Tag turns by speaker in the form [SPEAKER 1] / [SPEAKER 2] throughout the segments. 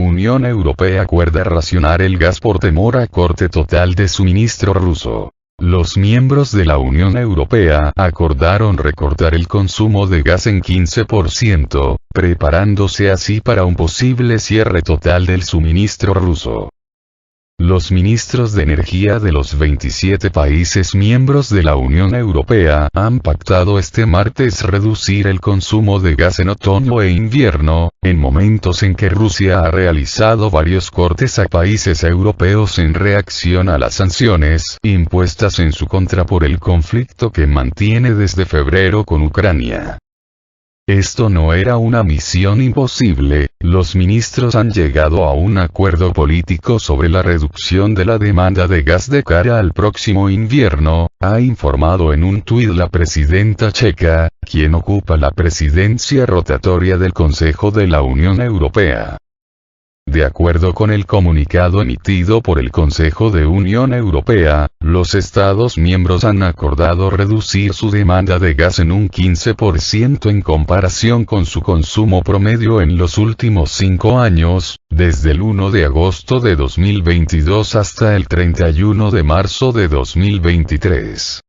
[SPEAKER 1] Unión Europea acuerda racionar el gas por temor a corte total de suministro ruso. Los miembros de la Unión Europea acordaron recortar el consumo de gas en 15%, preparándose así para un posible cierre total del suministro ruso. Los ministros de energía de los 27 países miembros de la Unión Europea han pactado este martes reducir el consumo de gas en otoño e invierno, en momentos en que Rusia ha realizado varios cortes a países europeos en reacción a las sanciones impuestas en su contra por el conflicto que mantiene desde febrero con Ucrania. Esto no era una misión imposible, los ministros han llegado a un acuerdo político sobre la reducción de la demanda de gas de cara al próximo invierno, ha informado en un tuit la presidenta checa, quien ocupa la presidencia rotatoria del Consejo de la Unión Europea. De acuerdo con el comunicado emitido por el Consejo de Unión Europea, los Estados miembros han acordado reducir su demanda de gas en un 15% en comparación con su consumo promedio en los últimos 5 años, desde el 1 de agosto de 2022 hasta el 31 de marzo de 2023.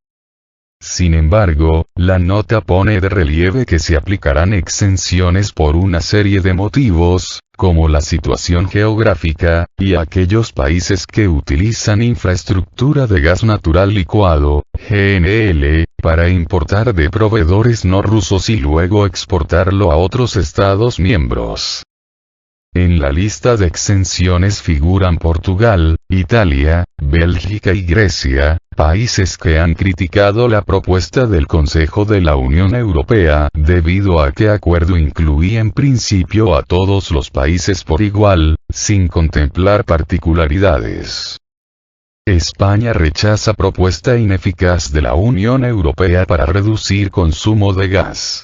[SPEAKER 1] Sin embargo, la nota pone de relieve que se aplicarán exenciones por una serie de motivos, como la situación geográfica, y aquellos países que utilizan infraestructura de gas natural licuado, GNL, para importar de proveedores no rusos y luego exportarlo a otros Estados miembros. En la lista de exenciones figuran Portugal, Italia, Bélgica y Grecia, países que han criticado la propuesta del Consejo de la Unión Europea, debido a que acuerdo incluía en principio a todos los países por igual, sin contemplar particularidades. España rechaza propuesta ineficaz de la Unión Europea para reducir consumo de gas.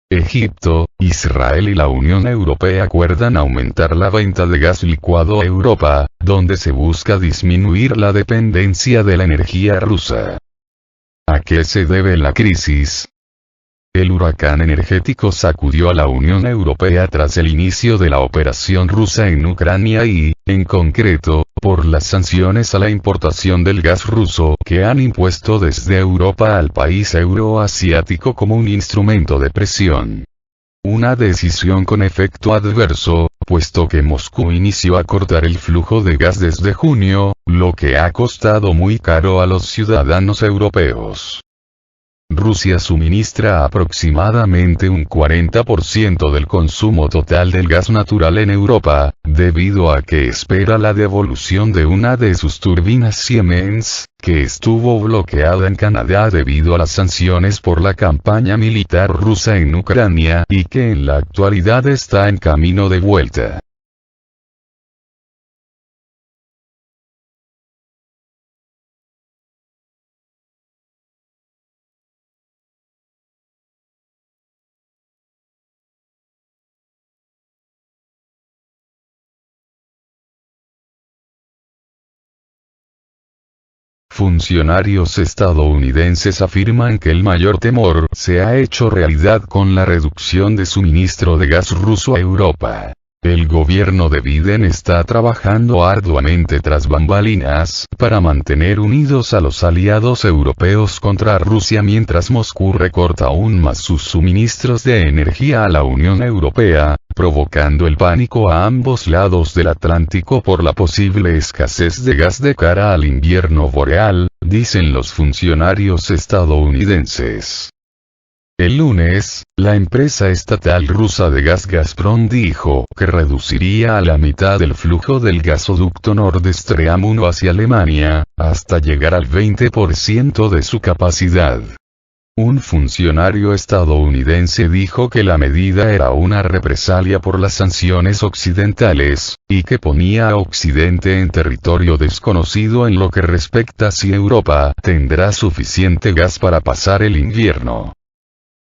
[SPEAKER 1] Egipto, Israel y la Unión Europea acuerdan aumentar la venta de gas licuado a Europa, donde se busca disminuir la dependencia de la energía rusa. ¿A qué se debe la crisis? El huracán energético sacudió a la Unión Europea tras el inicio de la operación rusa en Ucrania y, en concreto, por las sanciones a la importación del gas ruso que han impuesto desde Europa al país euroasiático como un instrumento de presión. Una decisión con efecto adverso, puesto que Moscú inició a cortar el flujo de gas desde junio, lo que ha costado muy caro a los ciudadanos europeos. Rusia suministra aproximadamente un 40% del consumo total del gas natural en Europa, debido a que espera la devolución de una de sus turbinas Siemens, que estuvo bloqueada en Canadá debido a las sanciones por la campaña militar rusa en Ucrania y que en la actualidad está en camino de vuelta. Funcionarios estadounidenses afirman que el mayor temor se ha hecho realidad con la reducción de suministro de gas ruso a Europa. El gobierno de Biden está trabajando arduamente tras bambalinas para mantener unidos a los aliados europeos contra Rusia mientras Moscú recorta aún más sus suministros de energía a la Unión Europea, provocando el pánico a ambos lados del Atlántico por la posible escasez de gas de cara al invierno boreal, dicen los funcionarios estadounidenses. El lunes, la empresa estatal rusa de gas Gazprom dijo que reduciría a la mitad el flujo del gasoducto Nord Stream 1 hacia Alemania, hasta llegar al 20% de su capacidad. Un funcionario estadounidense dijo que la medida era una represalia por las sanciones occidentales, y que ponía a Occidente en territorio desconocido en lo que respecta a si Europa tendrá suficiente gas para pasar el invierno.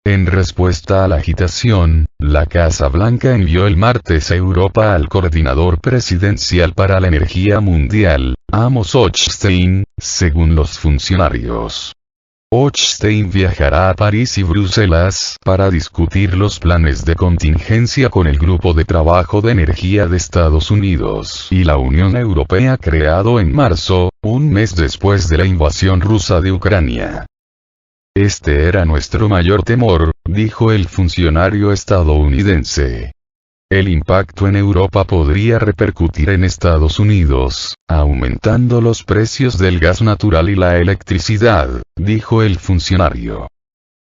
[SPEAKER 1] En respuesta a la agitación, la Casa Blanca envió el martes a Europa al coordinador presidencial para la energía mundial, Amos Hochstein, según los funcionarios. Hochstein viajará a París y Bruselas para discutir los planes de contingencia con el Grupo de Trabajo de Energía de Estados Unidos y la Unión Europea creado en marzo, un mes después de la invasión rusa de Ucrania. Este era nuestro mayor temor, dijo el funcionario estadounidense. El impacto en Europa podría repercutir en Estados Unidos, aumentando los precios del gas natural y la electricidad, dijo el funcionario.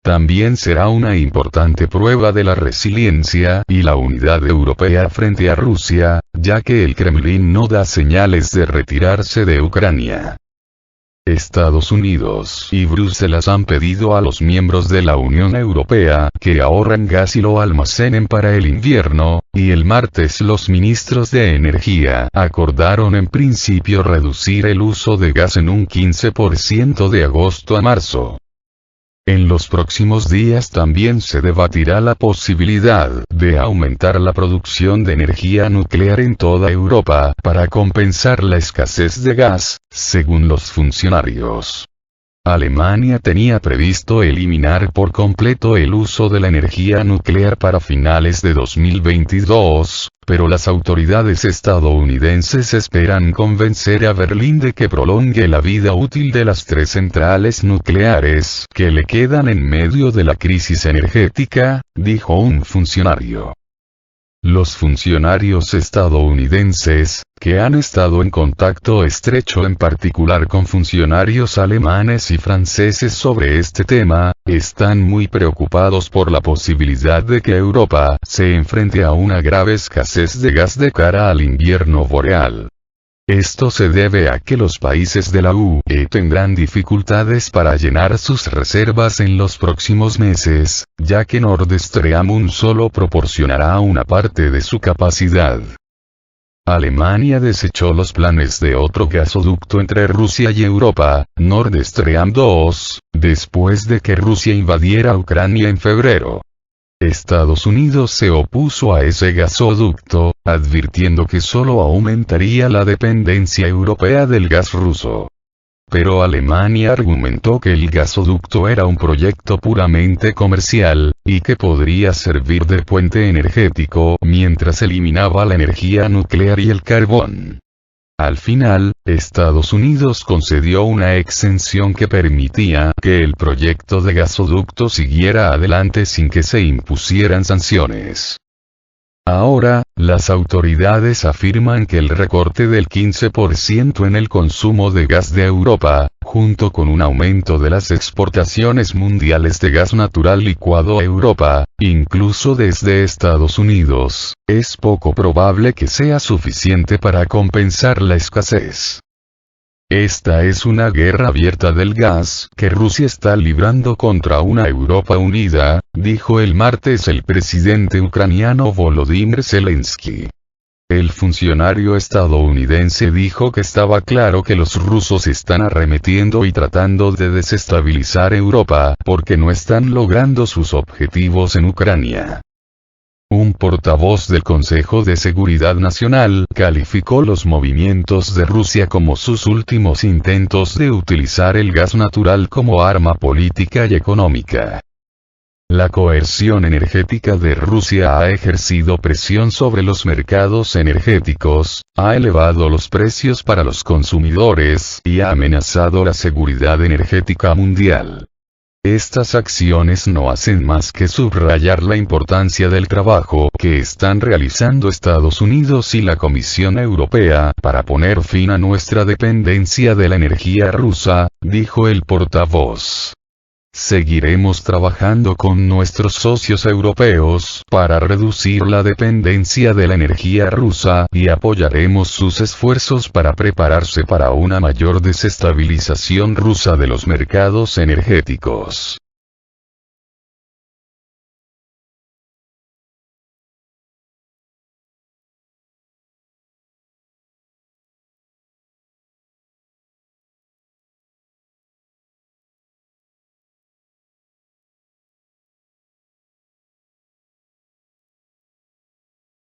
[SPEAKER 1] También será una importante prueba de la resiliencia y la unidad europea frente a Rusia, ya que el Kremlin no da señales de retirarse de Ucrania. Estados Unidos y Bruselas han pedido a los miembros de la Unión Europea que ahorren gas y lo almacenen para el invierno, y el martes los ministros de Energía acordaron en principio reducir el uso de gas en un 15% de agosto a marzo. En los próximos días también se debatirá la posibilidad de aumentar la producción de energía nuclear en toda Europa para compensar la escasez de gas, según los funcionarios. Alemania tenía previsto eliminar por completo el uso de la energía nuclear para finales de 2022, pero las autoridades estadounidenses esperan convencer a Berlín de que prolongue la vida útil de las 3 centrales nucleares que le quedan en medio de la crisis energética, dijo un funcionario. Los funcionarios estadounidenses, que han estado en contacto estrecho en particular con funcionarios alemanes y franceses sobre este tema, están muy preocupados por la posibilidad de que Europa se enfrente a una grave escasez de gas de cara al invierno boreal. Esto se debe a que los países de la UE tendrán dificultades para llenar sus reservas en los próximos meses, ya que Nord Stream 1 solo proporcionará una parte de su capacidad. Alemania desechó los planes de otro gasoducto entre Rusia y Europa, Nord Stream 2, después de que Rusia invadiera Ucrania en febrero. Estados Unidos se opuso a ese gasoducto, advirtiendo que solo aumentaría la dependencia europea del gas ruso. Pero Alemania argumentó que el gasoducto era un proyecto puramente comercial, y que podría servir de puente energético mientras eliminaba la energía nuclear y el carbón. Al final, Estados Unidos concedió una exención que permitía que el proyecto de gasoducto siguiera adelante sin que se impusieran sanciones. Ahora, las autoridades afirman que el recorte del 15% en el consumo de gas de Europa, junto con un aumento de las exportaciones mundiales de gas natural licuado a Europa, incluso desde Estados Unidos, es poco probable que sea suficiente para compensar la escasez. Esta es una guerra abierta del gas que Rusia está librando contra una Europa unida, dijo el martes el presidente ucraniano Volodymyr Zelensky. El funcionario estadounidense dijo que estaba claro que los rusos están arremetiendo y tratando de desestabilizar Europa porque no están logrando sus objetivos en Ucrania. Un portavoz del Consejo de Seguridad Nacional calificó los movimientos de Rusia como sus últimos intentos de utilizar el gas natural como arma política y económica. La coerción energética de Rusia ha ejercido presión sobre los mercados energéticos, ha elevado los precios para los consumidores y ha amenazado la seguridad energética mundial. Estas acciones no hacen más que subrayar la importancia del trabajo que están realizando Estados Unidos y la Comisión Europea para poner fin a nuestra dependencia de la energía rusa, dijo el portavoz. Seguiremos trabajando con nuestros socios europeos para reducir la dependencia de la energía rusa y apoyaremos sus esfuerzos para prepararse para una mayor desestabilización rusa de los mercados energéticos.